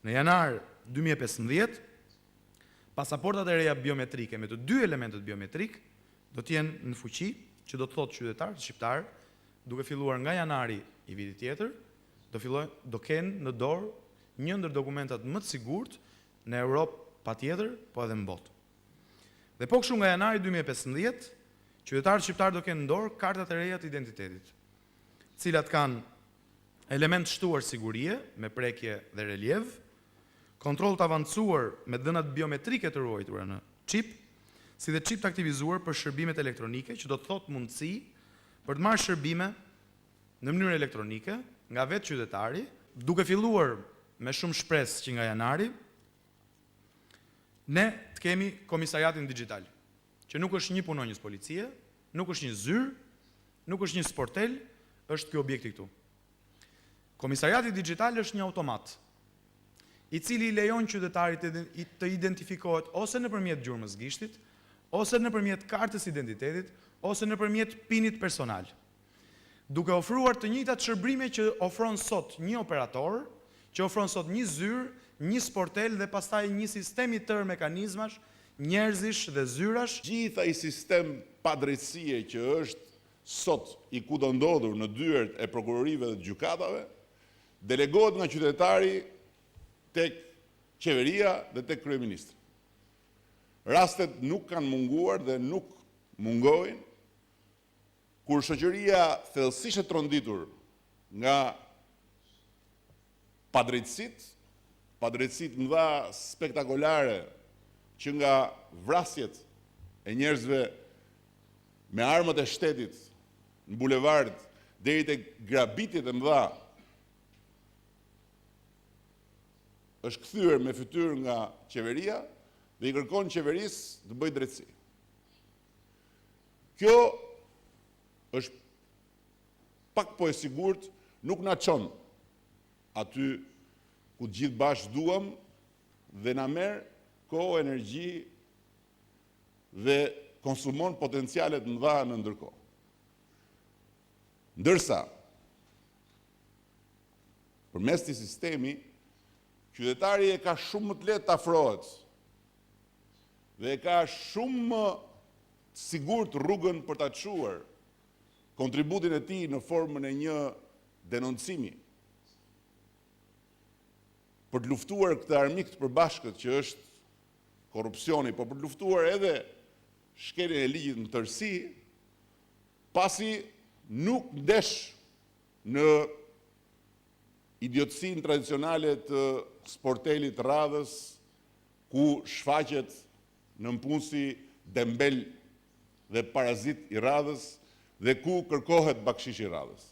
Në janar 2015, pasaportat e reja biometrike me të dy elementet biometrik do të jenë në fuqi, që do të thotë qytetarët shqiptar, duke filluar nga janari i vitit tjetër, do kenë në dorë një ndër dokumentat më të sigurt në Europë patjetër, po edhe në botë. Dhe po kështu nga janari 2015, qytetarët shqiptar do kenë në dorë kartat e reja të identitetit, cilat kanë element shtuar sigurie me prekje dhe reliev, kontroll të avancuar me dhënat biometrike të ruajtura në çip, si dhe çip të aktivizuar për shërbimet elektronike, që do të thotë mundësi për të marrë shërbime në mënyrë elektronike nga vetë qytetari, duke filluar me shumë shpresë që nga janari, ne të kemi komisariatin digital, që nuk është një punonjës policie, nuk është një zyrë, nuk është një sportel, është ky objekti këtu. Komisariati digital është një automat, i cili lejon qytetarit të identifikohet ose nëpërmjet gjurmës gishtit, ose nëpërmjet kartës identitetit, ose nëpërmjet pinit personal, duke ofruar të njëjtat shërbrime që ofron sot një operator, që ofron sot një zyrë, një sportel dhe pastaj një sistem i tërë mekanizmash, njerëzish dhe zyrash. Gjitha i sistem padrejtësie që është sot i kudondodhur në dyert e prokurorive dhe gjykatave, delegohet nga qytetari tek qeveria dhe tek kryeministri. Rastet nuk kanë munguar dhe nuk mungojnë kur shoqëria thellësisht e tronditur nga padrejtësitë mëdha spektakolare që nga vrasjet e njerëzve me armët e shtetit në bulevard deri tek grabitjet e mëdha është kthyer me fytyrë nga qeveria dhe i kërkon qeverisë të bëjë drejtësi. Kjo është pak po e sigurt nuk na çon aty ku gjithë bashkë duam dhe na merr kohë, energji dhe konsumon potencialet mëdha në ndërkohë. Ndërsa, përmes këtij sistemi, qytetari e ka shumë më të lehtë të afrohet dhe e ka shumë më sigurt rrugën për ta çuar kontributin e tij në formën e një denoncimi për të luftuar këtë armik të përbashkët që është korrupsioni, por për të luftuar edhe shkeljen e ligjit në tërësi, pasi nuk ndesh në idiotësinë tradicionale të sportelit radhës, ku shfaqet nënpunësi dembel dhe parazit i radhës dhe ku kërkohet bakshish i radhës.